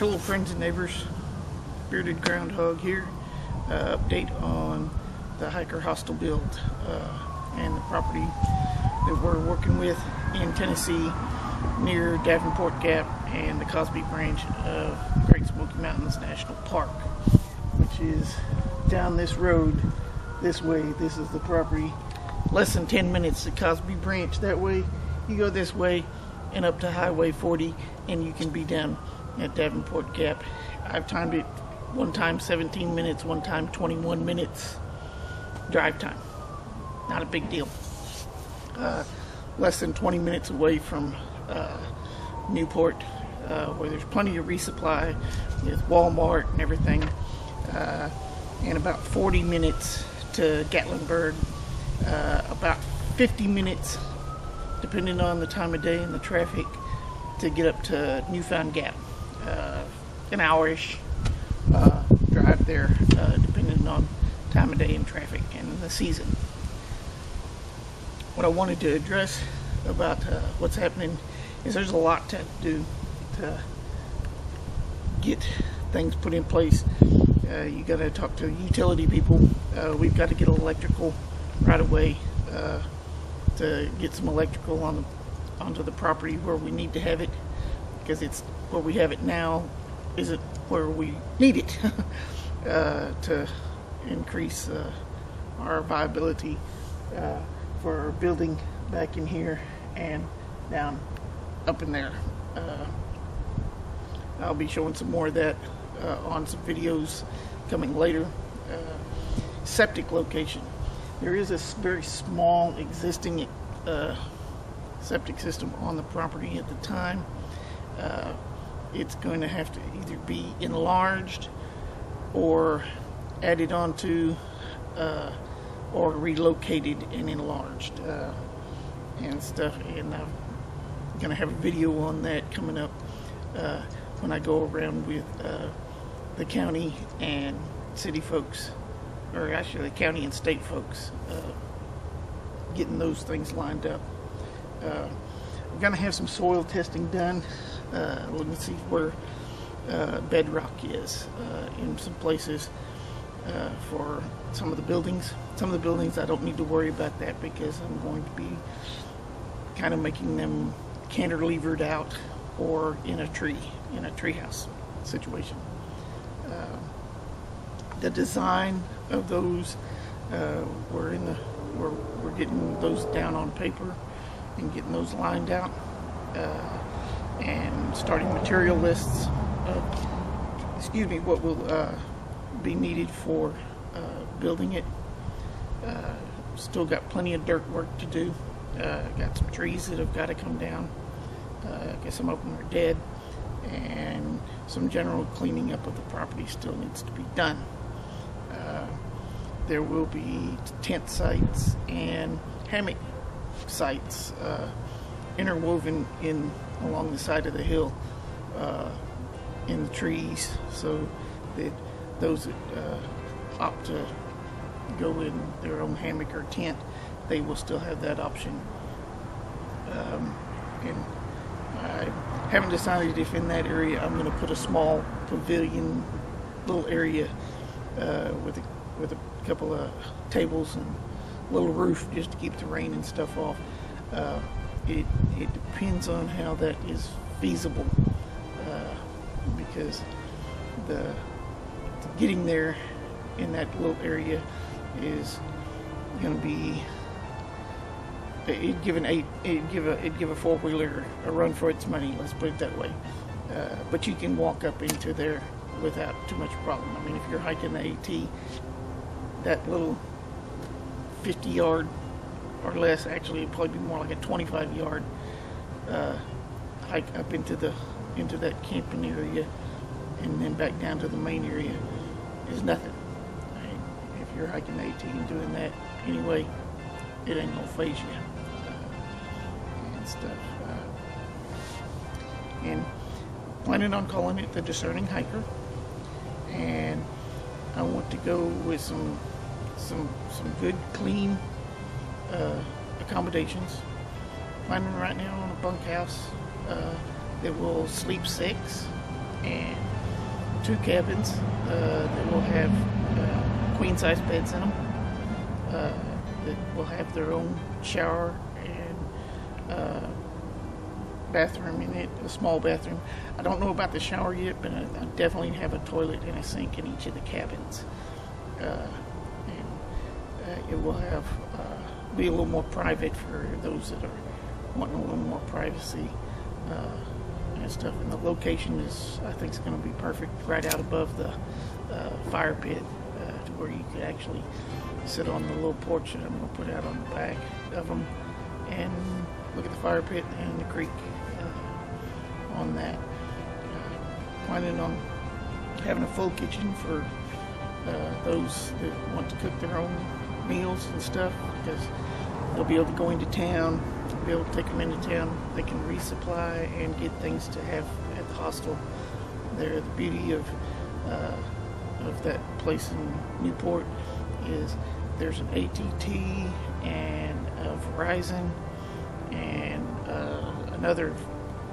Hello friends and neighbors, Bearded Groundhog here. Update on the hiker hostel build and the property that we're working with in Tennessee near Davenport Gap and the Cosby branch of Great Smoky Mountains National Park, which is down this road this way. This is the property. Less than 10 minutes to Cosby branch. That way you go this way and up to Highway 40 and you can be down at Davenport Gap. I've timed it one time 17 minutes, one time 21 minutes drive time. Not a big deal. Less than 20 minutes away from Newport, where there's plenty of resupply with Walmart and everything, and about 40 minutes to Gatlinburg, about 50 minutes depending on the time of day and the traffic to get up to Newfound Gap. An hour-ish drive there, depending on time of day and traffic and the season. What I wanted to address about what's happening is there's a lot to do to get things put in place. You got to talk to utility people. We've got to get electrical right away to get some electrical onto the property where we need to have it, because it's where we have it now isn't where we need it to increase our viability for our building back in here and down up in there. I'll be showing some more of that on some videos coming later. Septic location. There is a very small existing septic system on the property at the time. It's going to have to either be enlarged or added onto or relocated and enlarged and stuff, and I'm going to have a video on that coming up when I go around with the county and city folks, or actually the county and state folks, getting those things lined up. We're going to have some soil testing done. Looking to see where bedrock is in some places for some of the buildings. Some of the buildings I don't need to worry about that, because I'm going to be kind of making them cantilevered out or in a tree house situation. The design of those, we're getting those down on paper and getting those lined out, and starting material lists of, what will be needed for building it. Still got plenty of dirt work to do. Got some trees that have got to come down. I guess some of them are dead, and some general cleaning up of the property still needs to be done. There will be tent sites and hammock sites interwoven in along the side of the hill in the trees, so that those that opt to go in their own hammock or tent, they will still have that option. And I haven't decided if in that area I'm going to put a small pavilion little area with a couple of tables and a little roof just to keep the rain and stuff off. It depends on how that is feasible, because the getting there in that little area is going to be, it'd give a four-wheeler a run for its money, let's put it that way. But you can walk up into there without too much problem. I mean, if you're hiking the AT, that little 50-yard or less, actually it'd probably be more like a 25-yard hike up into that camping area and then back down to the main area is nothing. Right? If you're hiking the AT and doing that anyway, it ain't gonna phase you and stuff. And planning on calling it the Discerning Hiker, and I want to go with some good, clean accommodations. Planning right now on a bunkhouse that will sleep 6 and 2 cabins that will have queen size beds in them, that will have their own shower and bathroom in it, a small bathroom. I don't know about the shower yet, but I definitely have a toilet and a sink in each of the cabins. It will have be a little more private for those that are wanting a little more privacy and stuff. And the location is, I think, is going to be perfect, right out above the fire pit, to where you could actually sit on the little porch that I'm going to put out on the back of them and look at the fire pit and the creek on that. Planning on having a full kitchen for those that want to cook their own meals and stuff, because they'll be able to go into town, be able to take them into town. They can resupply and get things to have at the hostel there. The beauty of that place in Newport is there's an AT&T and a Verizon and another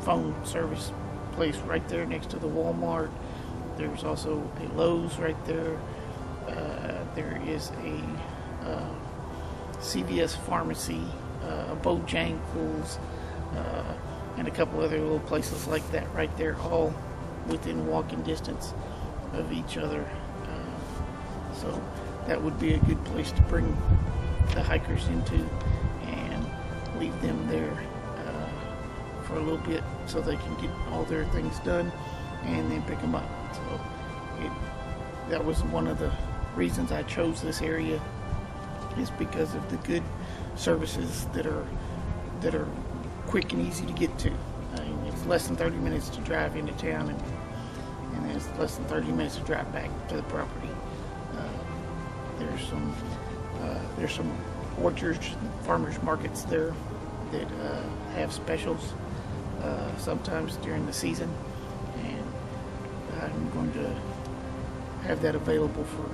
phone service place right there next to the Walmart. There's also a Lowe's right there. There is a CVS pharmacy, a Bojangles, and a couple other little places like that right there, all within walking distance of each other. So that would be a good place to bring the hikers into and leave them there for a little bit so they can get all their things done and then pick them up. So that was one of the reasons I chose this area, is because of the good services that are quick and easy to get to. I mean, it's less than 30 minutes to drive into town, and it's less than 30 minutes to drive back to the property. There's some orchards, farmers markets there that have specials sometimes during the season, and I'm going to have that available for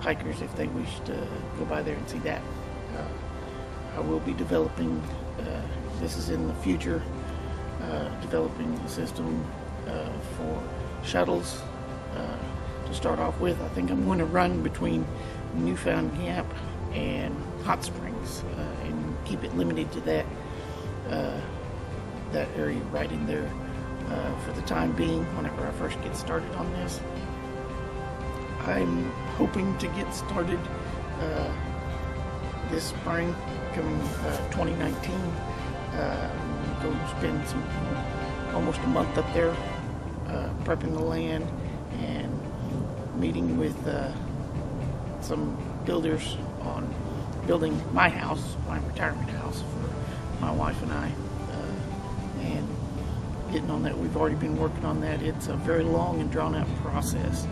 hikers if they wish to go by there and see that. I will be developing, this is in the future, developing a system for shuttles to start off with. I think I'm going to run between Newfound Gap and Hot Springs and keep it limited to that area right in there for the time being whenever I first get started on this. I'm hoping to get started this spring, coming 2019. Go spend almost a month up there prepping the land and meeting with some builders on building my house, my retirement house for my wife and I, and getting on that. We've already been working on that. It's a very long and drawn out process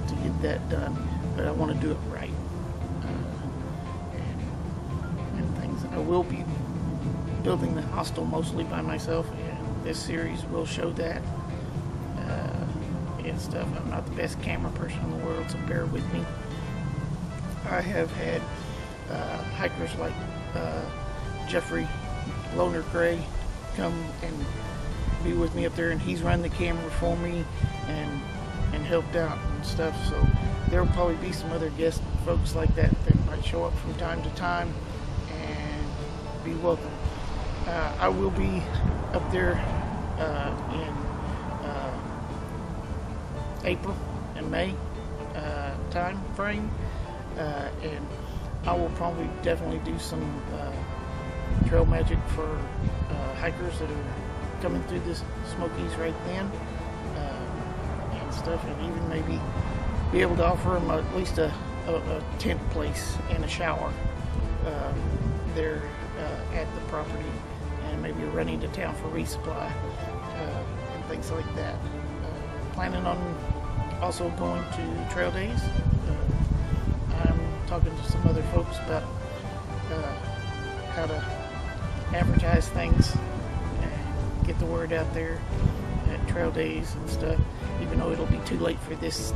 to get that done, but I want to do it right and things. I will be building the hostel mostly by myself, and this series will show that and stuff. I'm not the best camera person in the world, so bear with me. I have had hikers like Jeffrey Loner Gray come and be with me up there, and he's run the camera for me and helped out and stuff. So there will probably be some other guest folks like that might show up from time to time and be welcome. I will be up there in April and May time frame, and I will probably definitely do some trail magic for hikers that are coming through the Smokies right then and stuff, and even maybe be able to offer them at least a tent place and a shower there at the property, and maybe running to town for resupply and things like that. Planning on also going to trail days. I'm talking to some other folks about how to advertise things and get the word out there at trail days and stuff, even though it'll be too late for this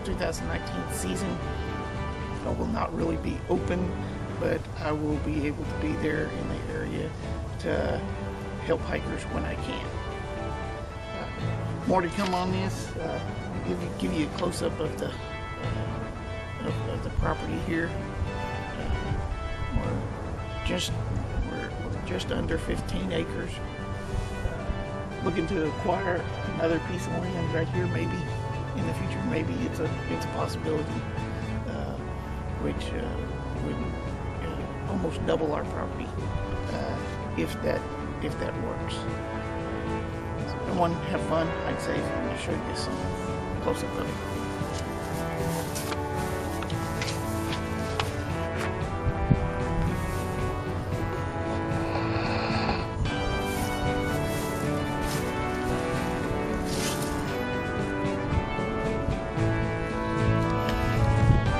2019 season. I will not really be open, but I will be able to be there in the area to help hikers when I can. more to come on this. Give you a close up of the property here. We're just under 15 acres. Looking to acquire another piece of land right here, maybe in the future. Maybe it's a possibility, which would almost double our property if that works. So I want to have fun. I'd say I'm going to show you some close up of it.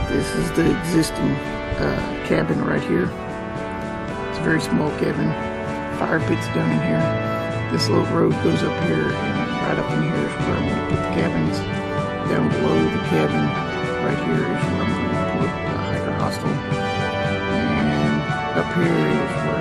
This is the existing cabin right here. It's a very small cabin. Fire pit's down in here. This little road goes up here, and right up in here is where I'm going to put the cabins. Down below the cabin, right here is where I'm going to put the hiker hostel. And up here is where